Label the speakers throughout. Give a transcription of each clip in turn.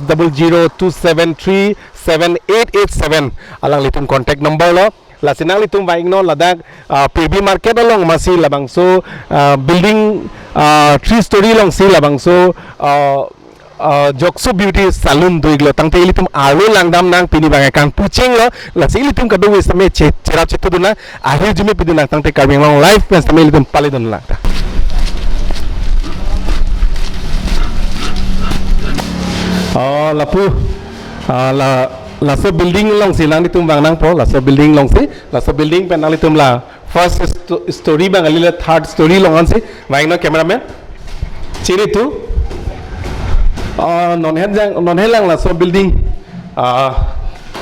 Speaker 1: 60027378887 alang litum contact number lo lasinang litum baing no ladak Pirbi market along masih labang so building 3 story long si labang so Jokso Beauty Salon doiglo tangte ilitum alu langdam nang pini bangai kangpu cheng lo lasi ilitum kadu wis tame cerap cetu duna akhir jumi piduna tangte Karbi long live pens tame ilitum palidun la lapu laso building long si lang litum bang nang po laso building long si laso building pen nang litum la first story bang alila third story long on si baing no cameraman ciri tu non helang la so building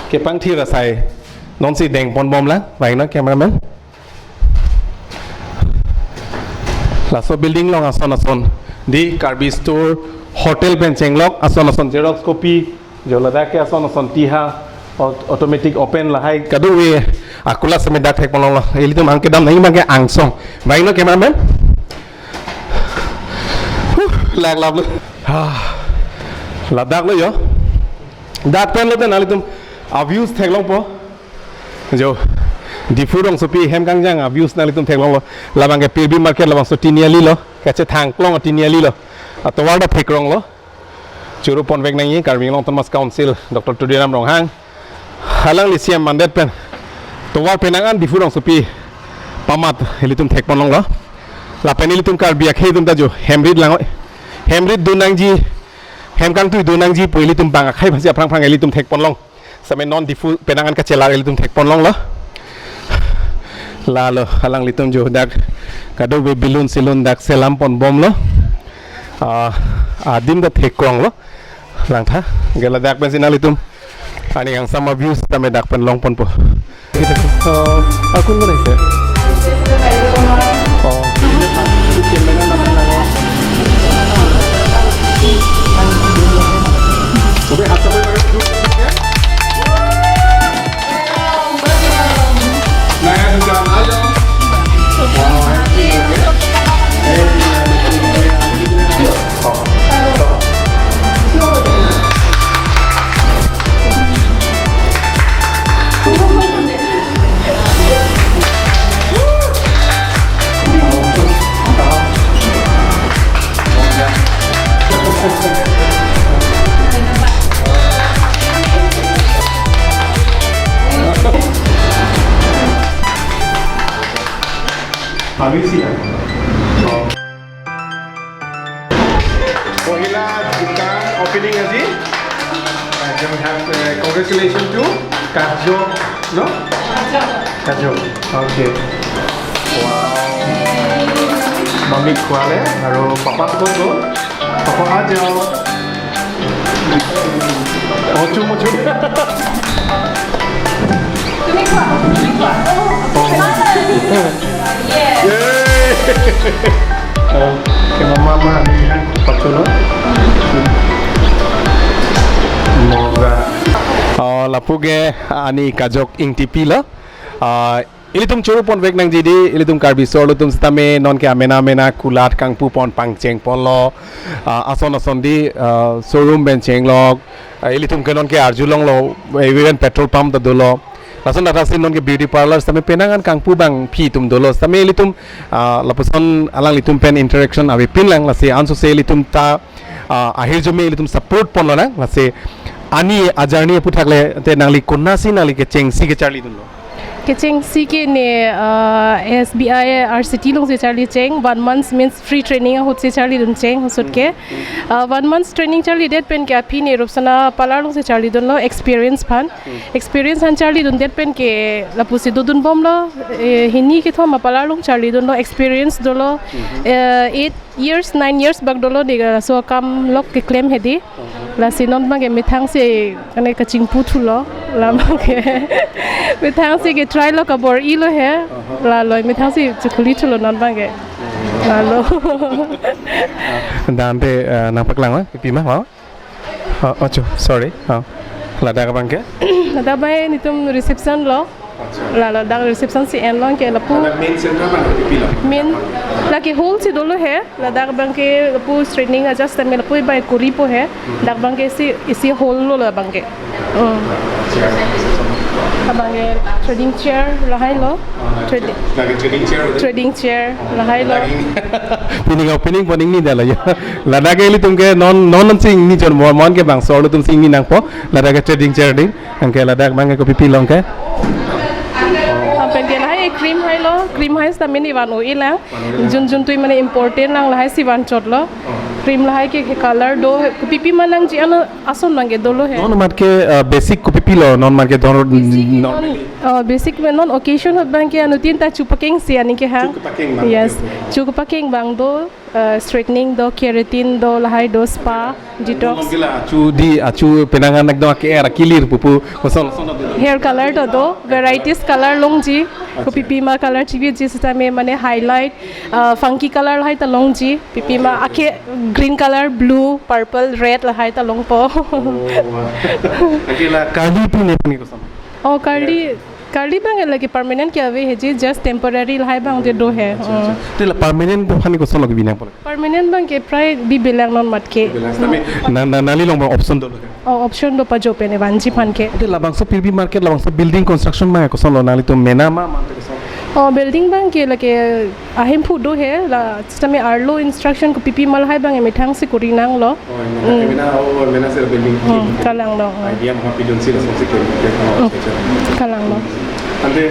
Speaker 1: kepang thi ra sai non si deng pon bom la baing no cameraman la so building long ason di Karbi store hotel pen chenglok ason xerox copy jolada ke ason tiha automatic open la hai kadu we akula same dak thek polong la eli tum angke dam nai mangke angsong baing no cameraman lag lab ladak lo yo dak pen lo ten alitum views theklong po jo difurong sopi hem kangjang views nalitum theklong lo labang ke Pirbi market labang so tiniali lo kache thang klong tiniali lo atowar da thekrong lo churu pon vek nang yi Karbi long Thomas council Dr. Tudiram rong hang halang lisiam mandet pen towar penangan difurong sopi pamat elitum thek pon long lo la pen elitum Karbi akhedum da jo hemrid lang hemrid dunang ji hem kang tu dunang ji poili tum bang khai bhasia phrang eli tum thek pon long same non difu penangan ka chela eli tum thek pon long lo la lo halang litum jo dak kado be balloon silon dak selam pon bom lo dim da thek krong lo lang tha gela dak ben sinali tum ani ang sama views tame dak pen long pon po akun mo naise Oke, hatta boy baru duduk ya. Nah, sudah ayo. Wow, happy ya. Habis ya. Pohila buka opening aja. Then we have congratulations to Kajo, no? Kajo. Okay. Wow. Mami kuale, baru papa tuh. Papa aja. Ocu. Ke mama pacuno moga lapuge ani kajok ing tipi la ilitum churu pon vek nang jidi ilitum Karbi solo tum stame non ke amena kulat kangpu pon pangcheng polo ason di showroom ben chenglok ilitum ke non ke arjulong lo even petrol pump da dolo lason data sin non ke beauty parlors tame penangan kangpu bang phi tum dolos tame litum lapuson alang litum pen interaction ave pin lang lase anso se litum ta ahir jome litum support pon lana lase ani ajarni puthakle te nangli konnasi nangli ke chengsi ke charli dunlo
Speaker 2: Kecheng CK ne SBI RCT long se charli cheng 1 month means free training hot se charli dun cheng hosut ke 1 month training charli det pen ke phi ne ropsana palar long se charli dun lo experience han charli dun det pen ke lapusi dudun bom lo hini ke thoma palar long charli dun lo experience dolo 8 years 9 years bag dolo de so kam lok ke claim hedi la sinon bang me thang se kane kaching puthu lo la ke me thang se ke try lo ka bor ilo he la lo me thang se chukuli thulo non bang ke la lo
Speaker 1: dante napak lang pi ma ha sorry ha la da bang ke
Speaker 2: la da bai ni tum reception lo la dak reception si en long ke la pu
Speaker 1: main center mana pipi lah.
Speaker 2: min la ke hole si dolo hai la dak bang ke la pu straightening adjust me la pu by kuri po hai dak bang ke isi hole lo la bang ke abang ke trading chair la hai lo
Speaker 1: Lagi
Speaker 2: trading chair la hai lo
Speaker 1: Pining poning ni dah lah ya. Lada ke li tum ke non sing ni jon mon ke bang solo tum sing ni nang po. Lada ke trading chair ding. Angke lada bang ke pipi long ke.
Speaker 2: Sampai dia lah cream hai lo cream hai sta mini wan o ilang jun tui mane important lang lah si wan chot lo cream lah ke color do pipi manang ji ano ason mangi dolo hai
Speaker 1: Non mat ke basic ko pipi lo non mat ke don
Speaker 2: basic non occasion hot bang ke anu tin ta chupaking si ani ke hang yes chupaking bang do straightening do keratin do lahai do spa detox
Speaker 1: acu penangan nak do ke era kilir pupu kosong
Speaker 2: hair color do varieties color longji ko pipi ma color chibi ji sa me mane highlight funky color lahai ta longji pipi ma ake green color blue purple red lahai ta long po
Speaker 1: akela kali pi ne pani kosong
Speaker 2: oh Karbi bang lagi permanent क्या वे है जी just temporary लाई bang दे दो है
Speaker 1: तेला permanent pani kosong lagi bina pole
Speaker 2: permanent bang के प्राय भी belong non मत के
Speaker 1: nali long option do
Speaker 2: option do pa jo pe ne banji pan के
Speaker 1: तेला bang so Pirbi market la bang so building construction ma kosong lo nali to mena ma
Speaker 2: building bang ke lagi ahim fu do है la sistem arlo instruction ko pipi mal hai bang me thang se kuri nang lo
Speaker 1: mena se building
Speaker 2: kalang lo
Speaker 1: idea ma pidon se so se
Speaker 2: kalang lo
Speaker 1: ande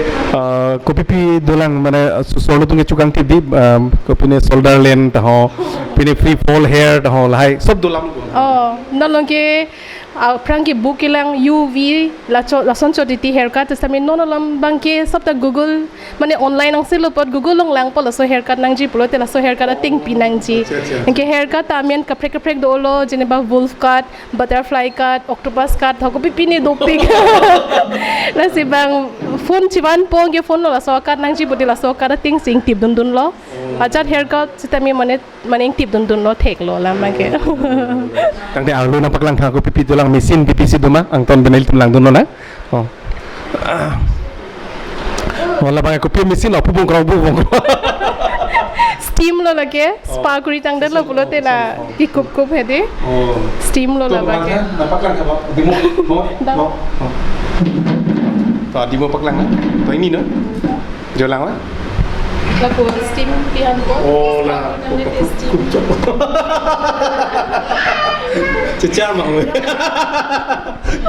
Speaker 1: ko pipi dolang mane solo tunge chukang ti di ko pune shoulder length ho pune free fall hair ho lai sob dolam
Speaker 2: nalong ke prang ke book ilang UV la son choditi haircut tami non lam bang ke sabta Google mane online ang silo pot Google long lang polo so haircut nang ji polo tela so haircut ating pinang ji ke haircut amian kaprek do lo jeneba wolf cut butterfly cut octopus cut ho ko pipini do pig la si bang phone chiwan pong ke phone la so cut nang ji bodi la so cut ating sing tip dun lo ajat haircut tami mane tip dun lo thek lo la ma ke
Speaker 1: tang de arlo na paklang tha ko pipi dolang mesin pipi si duma ang ton benel tulang dono na wala bang ko pipi mesin opu bung krong
Speaker 2: steam lo lage spa kuri tang de lo bulote la ki kup he de steam lo la bang ke
Speaker 1: na paklang ka dimo to dimo paklang na to ini no jolang la
Speaker 2: la ko steam pihan ko
Speaker 1: la cecar mau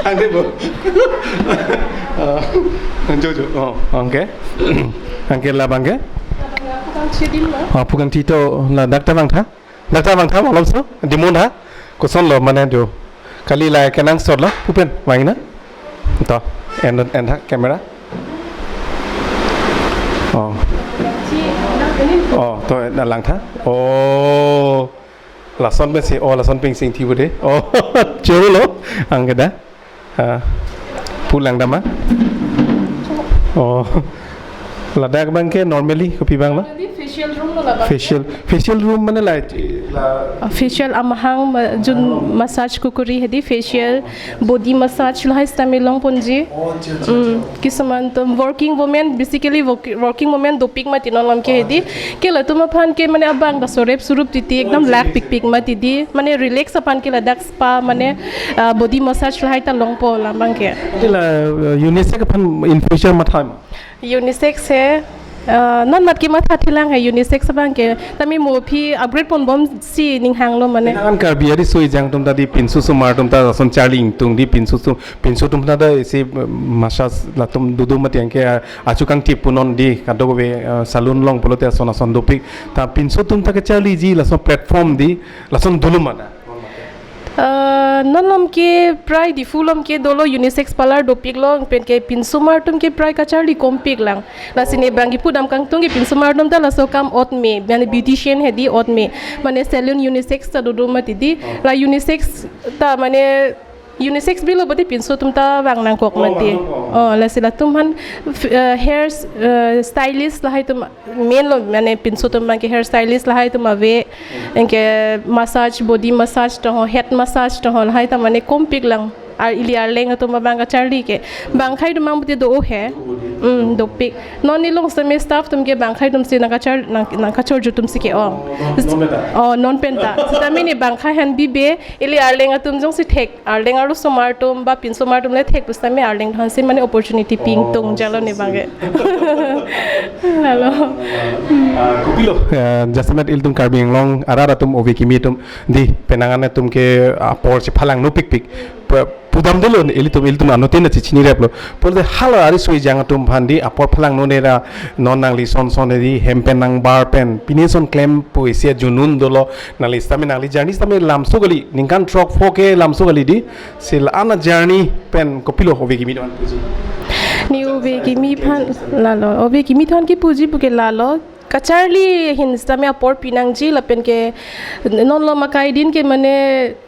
Speaker 1: angke bo jojo angke angke la bangke pugang tito la dakta bang tha malam so dimon ha koson lo mane do kali la kenang sor la pupen wang na to and camera to na lang tha la son ben si la son ping sing ti bude chero lo angke da pulang dama la dak bang ke normally ko pi bang la
Speaker 2: facial room lo la bang
Speaker 1: facial room mane la
Speaker 2: facial amahang jun massage kukuri hedi facial body massage lahai stamilong ponji kisaman to working women basically working women doping ma tinon ke hedi ke la tuma phan ke mane abang da sorep surup titi ekdam lak pik ma tidi mane relax apan ke la dak spa mane body massage lahai ta long po la bang ke
Speaker 1: la unisex phan in future ma tham
Speaker 2: unisex है non mat ki matha thilang hai unisex bang ke tami mo phi upgrade pon bom si ning hang lo mane
Speaker 1: an Karbi ari soi jang tum ta di pinsu su mar tum ta son charling tung di pinsu tum ta da se massage la tum dudu mat yang ke achukang tip punon di kado be salon long polote son son dopik ta pinsu tum ta ke charli ji la son platform di la son dulumana
Speaker 2: नलम के प्राय दिफुलम के दोलो unisex parlour डोपिक लो pen के पिनसुमार तुम के प्राय कचारली कॉम्पिक लांग लासिने बांगी पुदम Kong तुम के पिनसुमार तुम ता लसो काम ओत में माने ब्यूटिशियन है दी ओत में माने सैलून यूनिसेक्स ता दोदो मत दी ला यूनिसेक्स ता माने unisex bilo bati pinso tum ta wang nang kok mati la sila tum han hair stylist la hai tum main lo mane pinso tum man ke hair stylist la hai tum ave enke massage body massage to head massage to la hai ta mane kompik lang ar ili arleng atum banga charli ke bangkhai dum mang do he do pik non ni long same staff tum ke bangkhai dum se naka chor jutum se ke non penta sitami ni bangkhai han bi be ili arleng atum jong si thek arleng aru somar tum ba pin somar tum le thek pustami arleng than se mane opportunity ping tung jalo ni bange hello
Speaker 1: kupilo jasamet il tum Karbi long arara tum ovekimi tum di penangan tum ke apor si phalang no pik pudam delo il tum anote na chichini replo polde halo ari soi jang tum phandi apor phalang no nera non nangli son edi hempen nang bar pen pinison claim poesia junun dolo nali stami nangli journey stami lamso gali ningkan truck foke lamso gali di sil ana journey pen kopilo ovekimi don puji
Speaker 2: ni ovekimi phan lalo ovekimi than ki puji buke lalo kacharli hinsta me apor pinang ji lapen ke non lo makai din ke mane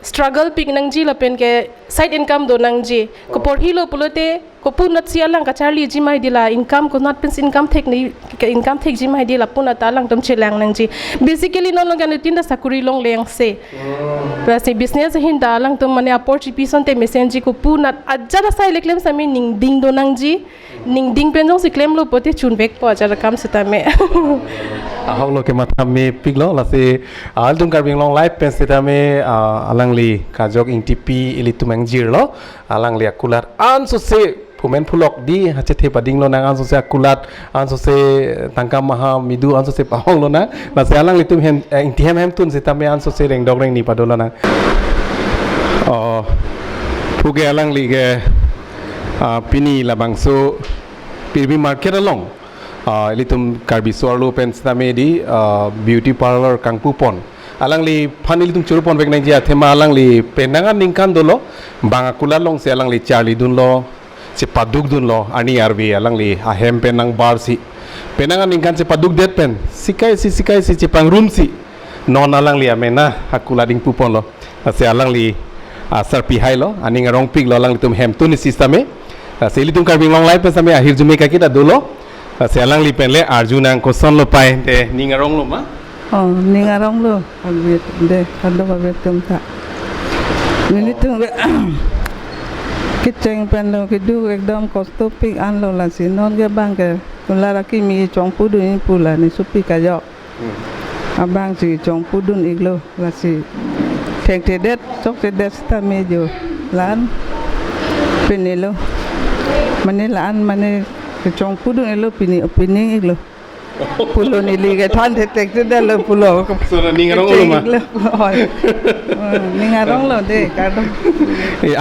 Speaker 2: struggle pinang ji lapen ke side income do nang ji ko por hilo pulote ko punat sialang kacharli ji mai dila income ko not pens income thek ni income thek ji mai dila punat alang tom chelang nang ji basically non lo gan tinda sakuri long leng se plus business hinda alang tom mane apor chi pison te message ko punat ajara sai leklem sami ning ding do nang ji ning ding pen jong si claim lo pote chun bek po ajara kam sitame
Speaker 1: ahong lo ke mata me piglo la se aldum Karbi long live pen sitame alangli kajok ing tipi ili tumang jirlo alangli akular an so se pumen phulok di hache the pading lo nang an so se akulat an so se tangka maha midu an so se pahong lo na la se alangli tum hen ing tihem hem tun sitame an so se reng dog reng ni padola na puge alangli ge pini labangso Pirbi market along ilitum Karbi suarlo pen stame di beauty parlor kangpu pon alangli phanil tum churu pon bek nang jia thema alangli penangan ningkan dolo banga kulalong se alangli charli dunlo se paduk dunlo ani arbi alangli ahem penang bar si penangan ningkan se paduk det pen sikai si cipang room si non alangli amena hakula ding pupon lo se alangli asar pi hai lo ani ngarong pig lo alangli tum hem tun sistame se ilitum Karbi long live pen same ahir jume ka kita dolo se alangli penle arjuna ko son lo pai te ningarong lo ma
Speaker 3: ningarong lo abet de kado abet tum ta ini tum kitcheng pen lo kidu ekdom kosto pik an lo la si non ge bang ke kulara ki mi chong pu dun pula ni supi ka yo abang si chong pu dun iglo la si thek te det chok te det sta me jo lan penelo mane lan mane chong pu dun elo pini iglo pulo ni liga than tek te de lo pulo
Speaker 1: so ningarong lo ma
Speaker 3: ningarong lo de kado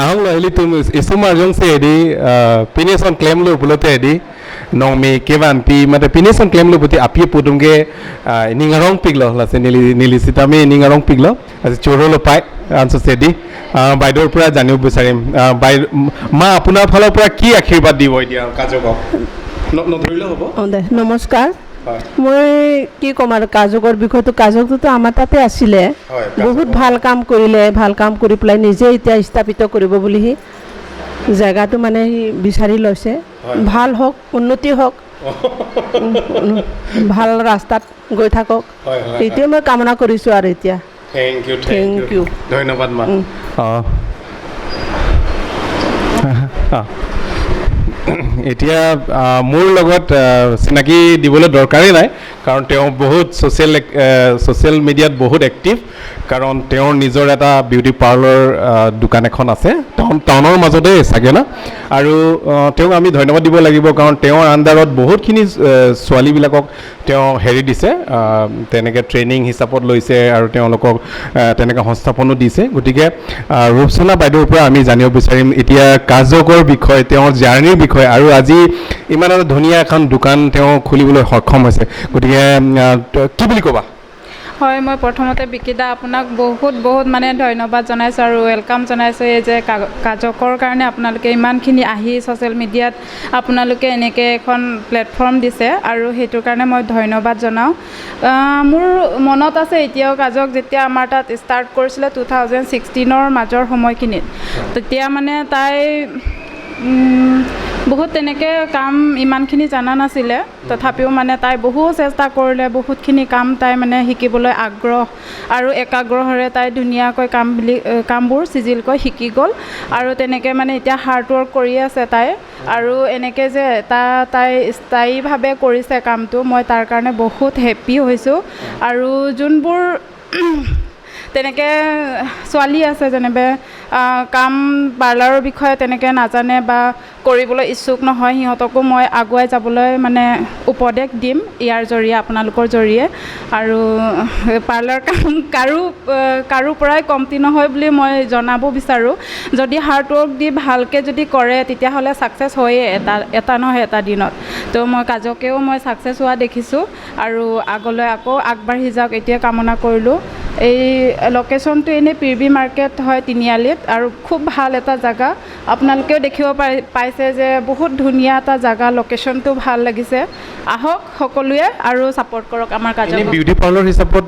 Speaker 1: ahong lo ilitum isuma jong se di pinison claim lo pulo te di nong me kevan pi mate pinison claim lo puti api pudum ge ningarong piglo la se nili sitame ningarong piglo as choro lo pai answer se di বাইদেউৰ পৰা জানিব বিচাৰিম মা আপোনাৰ ফালৰ পৰা কি আশীৰ্বাদ দিব এতিয়া কাজকক নধৰিলে হ'ব
Speaker 4: নমস্কাৰ মই কি ক'ম আৰু কাজকৰ বিষয়টো কাজকটো আমাৰ তাতে আছিলে বহুত ভাল কাম কৰিলে ভাল কাম কৰি পেলাই নিজে এতিয়া স্থাপিত কৰিব বুলি জেগাটো মানে বিচাৰি লৈছে ভাল হওক উন্নতি হওক ভাল ৰাস্তাত গৈ থাকক এইটোৱে মই কামনা কৰিছোঁ আৰু এতিয়া
Speaker 1: Thank you. ধন্যবাদ মা এতিয়া মোৰ লগত চিনাকি দিবলৈ দৰকাৰেই নাই কাৰণ তেওঁ বহুত ছ'চিয়েল মিডিয়াত বহুত এক্টিভ কাৰণ তেওঁৰ নিজৰ এটা বিউটি পাৰ্লাৰ দোকান এখন আছে টাউনৰ মাজতে চাগে না আৰু তেওঁক আমি ধন্যবাদ দিব লাগিব কাৰণ তেওঁৰ আণ্ডাৰত বহুতখিনি ছোৱালীবিলাকক তেওঁ হেৰি দিছে তেনেকৈ ট্ৰেইনিং হিচাপত লৈছে আৰু তেওঁলোকক তেনেকৈ সংস্থাপনো দিছে গতিকে ৰূপচনা বাইদেউৰ পৰা আমি জানিব বিচাৰিম এতিয়া কাজকৰ বিষয়ে তেওঁৰ জাৰ্ণিৰ বিষয়ে আৰু আজি ইমান এটা ধুনীয়া এখন দোকান তেওঁ খুলিবলৈ সক্ষম হৈছে গতিকে কি বুলি ক'বা
Speaker 5: হয় মই প্ৰথমতে বিকিদা আপোনাক বহুত মানে ধন্যবাদ জনাইছোঁ আৰু ৱেলকাম জনাইছোঁ এই যে কাজকৰ কাৰণে আপোনালোকে ইমানখিনি আহি ছ'চিয়েল মিডিয়াত আপোনালোকে এনেকৈ এখন প্লেটফৰ্ম দিছে আৰু সেইটোৰ কাৰণে মই ধন্যবাদ জনাওঁ মোৰ মনত আছে এতিয়াও কাজক যেতিয়া আমাৰ তাত ষ্টাৰ্ট কৰিছিলে 2016 মাজৰ সময়খিনিত তেতিয়া মানে তাই বহুত তেনেকৈ কাম ইমানখিনি জানা নাছিলে তথাপিও মানে তাই বহুত চেষ্টা কৰিলে বহুতখিনি কাম তাই মানে শিকিবলৈ আগ্ৰহ আৰু একাগ্ৰহেৰে তাই ধুনীয়াকৈ কামবোৰ চিজিলকৈ শিকি গ'ল আৰু তেনেকৈ মানে এতিয়া হাৰ্ড ৱৰ্ক কৰি আছে তাই আৰু এনেকৈ যে তাই স্থায়ীভাৱে কৰিছে কামটো মই তাৰ কাৰণে বহুত হেপ্পী হৈছোঁ আৰু যোনবোৰ তেনেকৈ ছোৱালী আছে যেনেবা কাম পাৰ্লাৰৰ বিষয়ে তেনেকৈ নাজানে বা কৰিবলৈ ইচ্ছুক নহয় সিহঁতকো মই আগুৱাই যাবলৈ মানে উপদেশ দিম ইয়াৰ জৰিয়ে আপোনালোকৰ জৰিয়ে আৰু পাৰ্লাৰ কাম কাৰো পৰাই কমতি নহয় বুলি মই জনাব বিচাৰোঁ যদি হাৰ্ড ৱৰ্ক দি ভালকৈ যদি কৰে তেতিয়াহ'লে ছাকচেছ হয়েই এটা নহয় এটা দিনত তো মই কাজকেও মই ছাকচেছ হোৱা দেখিছোঁ আৰু আগলৈ আকৌ আগবাঢ়ি যাওক এতিয়া কামনা কৰিলোঁ এই লোকেশ্যনটো এনেই পিৰবি মাৰ্কেট হয় তিনিআলিত আৰু খুব ভাল এটা জেগা আপোনালোকেও দেখিব পাইছে যে বহুত ধুনীয়া এটা জেগা লোকেশ্যনটো ভাল লাগিছে আহক সকলোৱে আৰু ছাপোৰ্ট কৰক আমাৰ কাজক
Speaker 1: বিউটি পাৰ্লাৰ হিচাপত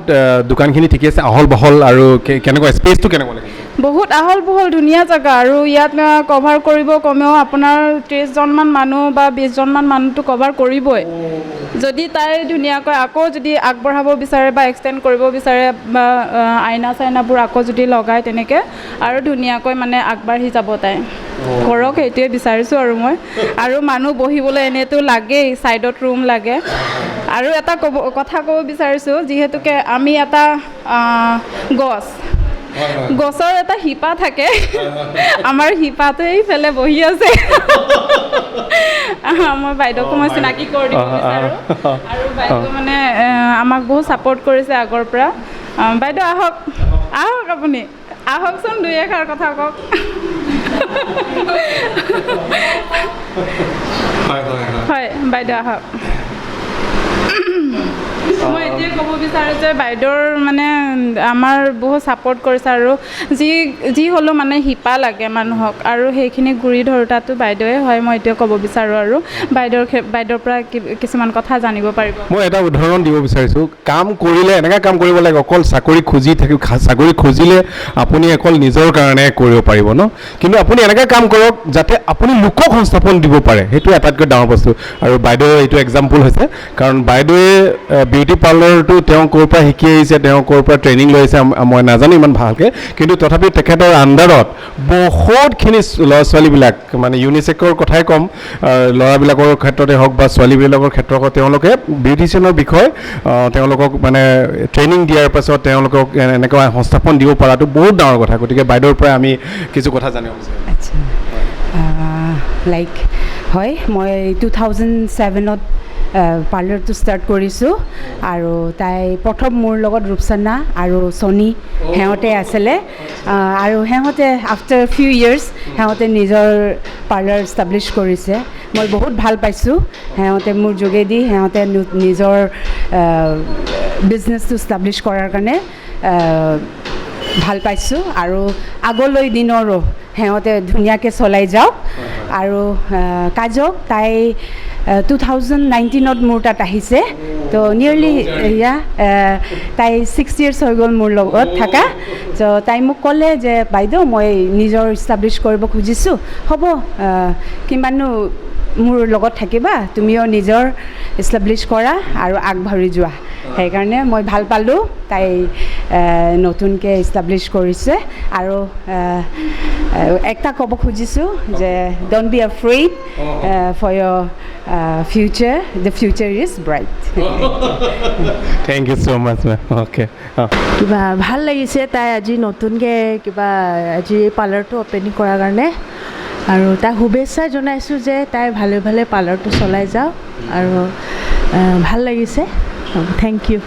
Speaker 1: দোকানখিনি ঠিকে আছে আহল বহল আৰু কেনেকুৱা স্পেচটো কেনেকুৱা লাগে
Speaker 5: বহুত আহল বহল ধুনীয়া জেগা আৰু ইয়াত কভাৰ কৰিব কমেও আপোনাৰ 30জনমান মানুহ বা 20জনমান মানুহটো কভাৰ কৰিবই যদি তাই ধুনীয়াকৈ আকৌ যদি আগবঢ়াব বিচাৰে বা এক্সটেণ্ড কৰিব বিচাৰে বা আইনা চাইনাবোৰ আকৌ যদি লগায় তেনেকৈ আৰু ধুনীয়াকৈ মানে আগবাঢ়ি যাব তাই কৰক সেইটোৱে বিচাৰিছোঁ আৰু মই আৰু মানুহ বহিবলৈ এনেইতো লাগেই ছাইডত ৰুম লাগে আৰু এটা কথা ক'ব বিচাৰিছোঁ যিহেতুকে আমি এটা গছৰ এটা শিপা থাকে আমাৰ শিপাটো এইফালে বহি আছে মই বাইদেউকো মই চিনাকি কৰি দিব বিচাৰোঁ আৰু বাইদেউ মানে আমাক বহুত ছাপোৰ্ট কৰিছে আগৰ পৰা বাইদেউ আহক আপুনি আহকচোন দুই এষাৰ কথা কওক হয় বাইদেউ আহক মই এতিয়াই ক'ব বিচাৰোঁ যে বাইদেউৰ মানে আমাৰ বহুত ছাপোৰ্ট কৰিছে আৰু যি হ'লেও মানে শিপা লাগে মানুহক আৰু সেইখিনি গুৰি ধৰোঁতাটো বাইদেৱে হয় মই এতিয়া ক'ব বিচাৰোঁ আৰু বাইদেউৰ পৰা কিছুমান কথা জানিব পাৰিব
Speaker 1: মই এটা উদাহৰণ দিব বিচাৰিছোঁ কাম কৰিলে এনেকৈ কাম কৰিব লাগে অকল চাকৰি খুজিলে আপুনি অকল নিজৰ কাৰণে কৰিব পাৰিব ন কিন্তু আপুনি এনেকৈ কাম কৰক যাতে আপুনি লোকক সংস্থাপন দিব পাৰে সেইটো আটাইতকৈ ডাঙৰ বস্তু আৰু বাইদেউৰ এইটো এক্সাম্পল হৈছে কাৰণ বাইদেৱে বিউটি পাৰ্লাৰটো তেওঁ ক'ৰ পৰা শিকি আহিছে তেওঁ ক'ৰ পৰা ট্ৰেইনিং লৈ আহিছে মই নাজানো ইমান ভালকৈ কিন্তু তথাপি তেখেতৰ আণ্ডাৰত বহুতখিনি ল'ৰা ছোৱালীবিলাক মানে ইউনিচেফৰ কথাই ক'ম ল'ৰাবিলাকৰ ক্ষেত্ৰতে হওক বা ছোৱালীবিলাকৰ ক্ষেত্ৰত তেওঁলোকে বিউটিচিয়ানৰ বিষয়ে তেওঁলোকক মানে ট্ৰেইনিং দিয়াৰ পাছত তেওঁলোকক এনেকুৱা সংস্থাপন দিব পৰাটো বহুত ডাঙৰ কথা গতিকে বাইদেউৰ পৰা আমি কিছু কথা জানিব বিচাৰোঁ
Speaker 6: আচ্ছা লাইক হয় মই 2007ত পাৰ্লাৰটো ষ্টাৰ্ট কৰিছোঁ আৰু তাই প্ৰথম মোৰ লগত ৰূপচানা আৰু ছনী সিহঁতে আছিলে আৰু সিহঁতে আফটাৰ ফিউ ইয়াৰ্ছ সিহঁতে নিজৰ পাৰ্লাৰ ষ্টাব্লিছ কৰিছে মই বহুত ভাল পাইছোঁ সিহঁতে মোৰ যোগেদি সিহঁতে নিজৰ বিজনেছটো ষ্টাব্লিছ কৰাৰ কাৰণে ভাল পাইছোঁ আৰু আগলৈ দিনৰো সিহঁতে ধুনীয়াকৈ চলাই যাওক আৰু কাজক তাই 2019ত মোৰ তাত আহিছে তো নিয়েৰলি তাই 6 years হৈ গ'ল মোৰ লগত থকা তো তাই মোক ক'লে যে বাইদেউ মই নিজৰ ইষ্টাব্লিছ কৰিব খুজিছোঁ হ'ব কিমানো মোৰ লগত থাকিবা তুমিও নিজৰ ইষ্টাব্লিছ কৰা আৰু আগবাঢ়ি যোৱা সেইকাৰণে মই ভাল পালোঁ তাই নতুনকৈ ইষ্টাব্লিছ কৰিছে আৰু একটা ক'ব খুজিছোঁ যে don't be afraid for your future the future is bright
Speaker 1: thank you so' much ma'am okay
Speaker 7: কিবা ভাল লাগিছে তাই আজি নতুনকৈ কিবা আজি পাৰ্লাৰটো অ'পেনিং কৰাৰ কাৰণে আৰু তাই শুভেচ্ছা জনাইছোঁ যে তাই ভালে ভালে পাৰ্লাৰটো চলাই যাওক আৰু ভাল লাগিছে থেংক ইউ